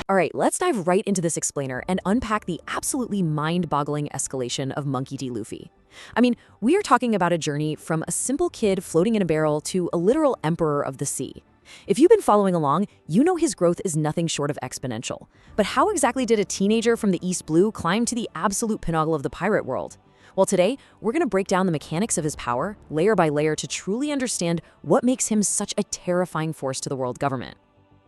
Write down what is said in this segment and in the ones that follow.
All right, let's dive right into this explainer and unpack the absolutely mind-boggling escalation of Monkey D. Luffy. I mean, we are talking about a journey from a simple kid floating in a barrel to a literal emperor of the sea. If you've been following along, you know his growth is nothing short of exponential. But how exactly did a teenager from the East Blue climb to the absolute pinnacle of the pirate world? Well, today, we're going to break down the mechanics of his power, layer by layer, to truly understand what makes him such a terrifying force to the world government.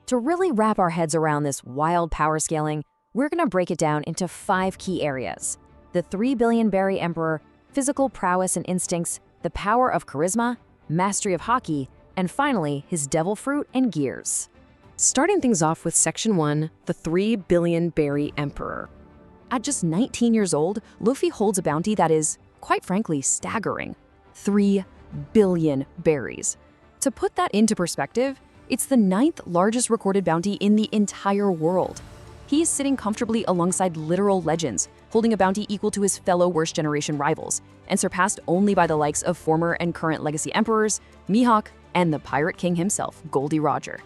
To really wrap our heads around this wild power scaling, we're going to break it down into 5 key areas: the 3 billion berry emperor, physical prowess and instincts, the power of charisma, mastery of haki, and finally, his devil fruit and gears. Starting things off with Section 1, the 3 billion berry emperor. At just 19 years old, Luffy holds a bounty that is, quite frankly, staggering: 3 billion berries. To put that into perspective, it's the 9th largest recorded bounty in the entire world. He is sitting comfortably alongside literal legends, holding a bounty equal to his fellow worst generation rivals, and surpassed only by the likes of former and current legacy emperors, Mihawk, and the Pirate King himself, Goldie Roger.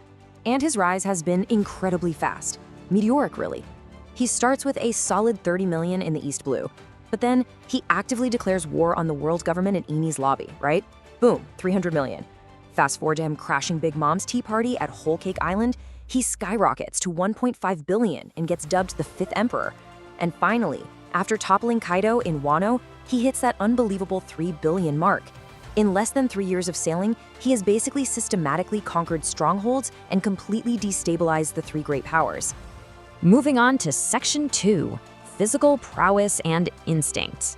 And his rise has been incredibly fast, meteoric really. He starts with a solid 30 million in the East Blue, but then he actively declares war on the world government in Enies lobby, right? Boom, 300 million. Fast forward to him crashing Big Mom's tea party at Whole Cake Island, he skyrockets to 1.5 billion and gets dubbed the 5th Emperor. And finally, after toppling Kaido in Wano, he hits that unbelievable 3 billion mark. In less than 3 years of sailing, he has basically systematically conquered strongholds and completely destabilized the 3 great powers. Moving on to Section 2, physical prowess and instinct.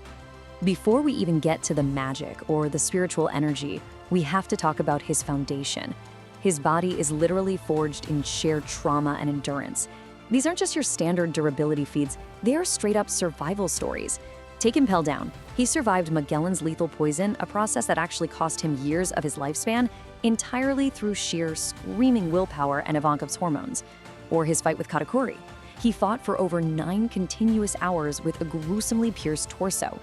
Before we even get to the magic or the spiritual energy, we have to talk about his foundation. His body is literally forged in sheer trauma and endurance. These aren't just your standard durability feats, they are straight-up survival stories. Take Impel down. He survived Magellan's lethal poison, a process that actually cost him years of his lifespan, entirely through sheer screaming willpower and Ivanka's hormones. Or his fight with Katakuri. He fought for over 9 continuous hours with a gruesomely pierced torso.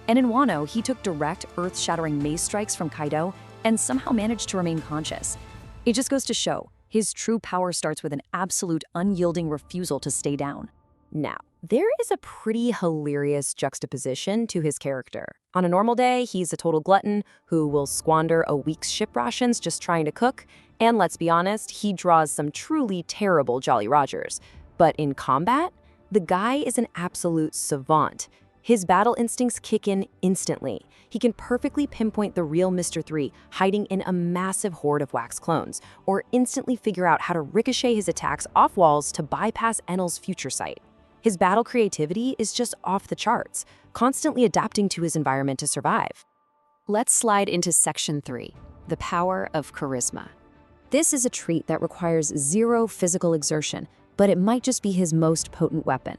And in Wano, he took direct, earth-shattering mace strikes from Kaido and somehow managed to remain conscious. It just goes to show, his true power starts with an absolute unyielding refusal to stay down. Now, there is a pretty hilarious juxtaposition to his character. On a normal day, he's a total glutton who will squander a week's ship rations just trying to cook, and let's be honest, he draws some truly terrible Jolly Rogers. But in combat, the guy is an absolute savant. His battle instincts kick in instantly. He can perfectly pinpoint the real Mr. 3 hiding in a massive horde of wax clones, or instantly figure out how to ricochet his attacks off walls to bypass Enel's future sight. His battle creativity is just off the charts, constantly adapting to his environment to survive. Let's slide into Section 3, the power of charisma. This is a trait that requires 0 physical exertion, but it might just be his most potent weapon.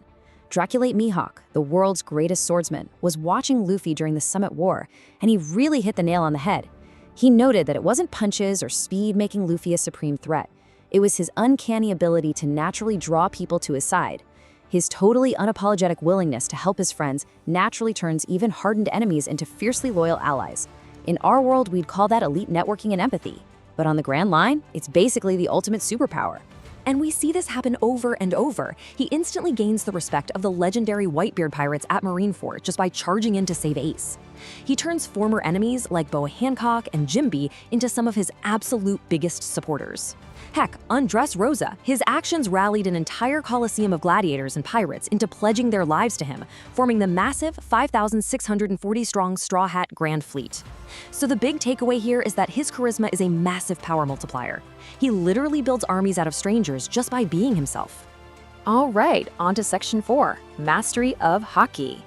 Draculate Mihawk, the world's greatest swordsman, was watching Luffy during the Summit War, and he really hit the nail on the head. He noted that it wasn't punches or speed making Luffy a supreme threat. It was his uncanny ability to naturally draw people to his side. His totally unapologetic willingness to help his friends naturally turns even hardened enemies into fiercely loyal allies. In our world, we'd call that elite networking and empathy. But on the grand line, it's basically the ultimate superpower. And we see this happen over and over. He instantly gains the respect of the legendary Whitebeard pirates at Marineford just by charging in to save Ace. He turns former enemies like Boa Hancock and Jimby into some of his absolute biggest supporters. Heck, on Dressrosa, his actions rallied an entire coliseum of gladiators and pirates into pledging their lives to him, forming the massive 5,640-strong Straw Hat Grand Fleet. So the big takeaway here is that his charisma is a massive power multiplier. He literally builds armies out of strangers just by being himself. All right, on to Section 4, Mastery of Haki.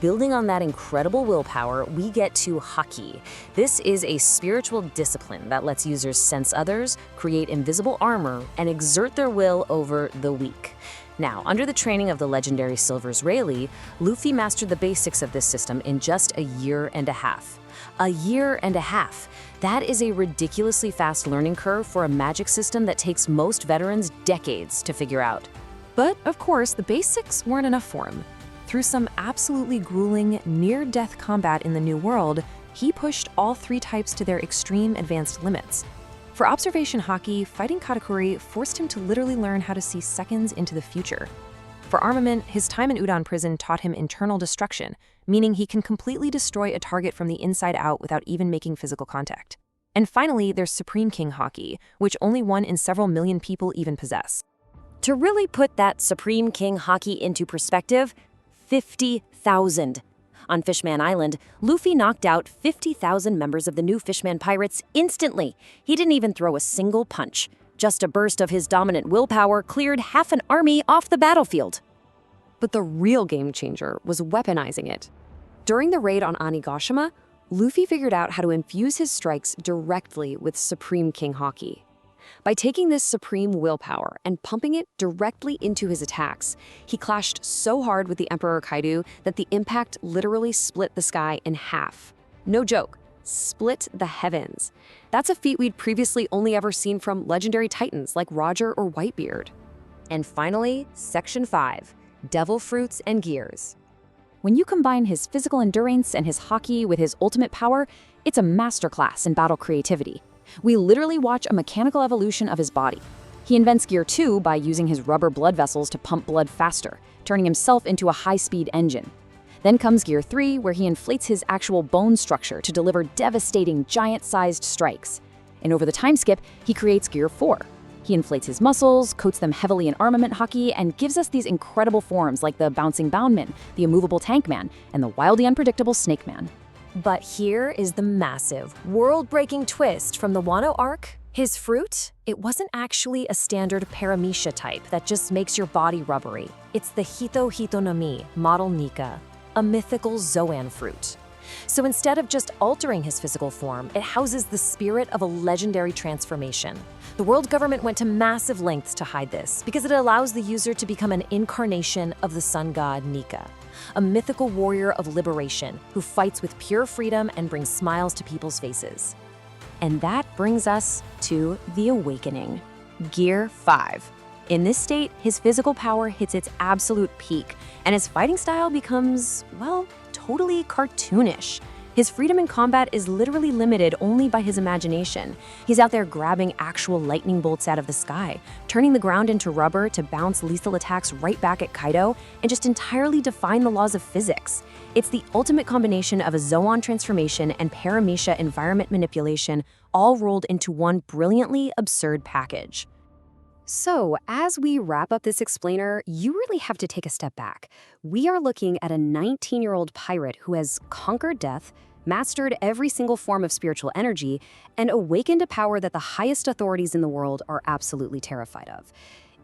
Building on that incredible willpower, we get to haki. This is a spiritual discipline that lets users sense others, create invisible armor, and exert their will over the weak. Now, under the training of the legendary Silvers Rayleigh, Luffy mastered the basics of this system in just a year and a half. A year and a half. That is a ridiculously fast learning curve for a magic system that takes most veterans decades to figure out. But, of course, the basics weren't enough for him. Through some absolutely grueling, near-death combat in the New World, he pushed all 3 types to their extreme advanced limits. For observation haki, fighting Katakuri forced him to literally learn how to see seconds into the future. For armament, his time in Udon prison taught him internal destruction, meaning he can completely destroy a target from the inside out without even making physical contact. And finally, there's Supreme King haki, which only one in several million people even possess. To really put that Supreme King haki into perspective, 50,000. On Fishman Island, Luffy knocked out 50,000 members of the new Fishman Pirates instantly. He didn't even throw a single punch. Just a burst of his dominant willpower cleared half an army off the battlefield. But the real game changer was weaponizing it. During the raid on Onigashima, Luffy figured out how to infuse his strikes directly with Supreme King haki. By taking this supreme willpower and pumping it directly into his attacks, he clashed so hard with the Emperor Kaido that the impact literally split the sky in half. No joke, split the heavens. That's a feat we'd previously only ever seen from legendary titans like Roger or Whitebeard. And finally, Section 5, Devil Fruits and Gears. When you combine his physical endurance and his haki with his ultimate power, it's a masterclass in battle creativity. We literally watch a mechanical evolution of his body. He invents Gear 2 by using his rubber blood vessels to pump blood faster, turning himself into a high-speed engine. Then comes Gear 3, where he inflates his actual bone structure to deliver devastating, giant-sized strikes. And over the time skip, he creates Gear 4. He inflates his muscles, coats them heavily in armament haki, and gives us these incredible forms like the Bouncing Boundman, the Immovable Tank Man, and the wildly unpredictable Snake Man. But here is the massive, world-breaking twist from the Wano arc. His fruit? It wasn't actually a standard paramecia type that just makes your body rubbery. It's the Hito Hitonami, Model Nika, a mythical Zoan fruit. So instead of just altering his physical form, it houses the spirit of a legendary transformation. The world government went to massive lengths to hide this because it allows the user to become an incarnation of the sun god Nika, a mythical warrior of liberation who fights with pure freedom and brings smiles to people's faces. And that brings us to the Awakening. Gear 5. In this state, his physical power hits its absolute peak, and his fighting style becomes, well, totally cartoonish. His freedom in combat is literally limited only by his imagination. He's out there grabbing actual lightning bolts out of the sky, turning the ground into rubber to bounce lethal attacks right back at Kaido, and just entirely defying the laws of physics. It's the ultimate combination of a Zoan transformation and paramecia environment manipulation, all rolled into one brilliantly absurd package. So, as we wrap up this explainer, you really have to take a step back. We are looking at a 19-year-old pirate who has conquered death, mastered every single form of spiritual energy, and awakened a power that the highest authorities in the world are absolutely terrified of.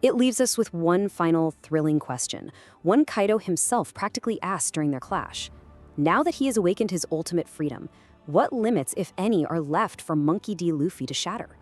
It leaves us with one final thrilling question, one Kaido himself practically asked during their clash. Now that he has awakened his ultimate freedom, what limits, if any, are left for Monkey D. Luffy to shatter?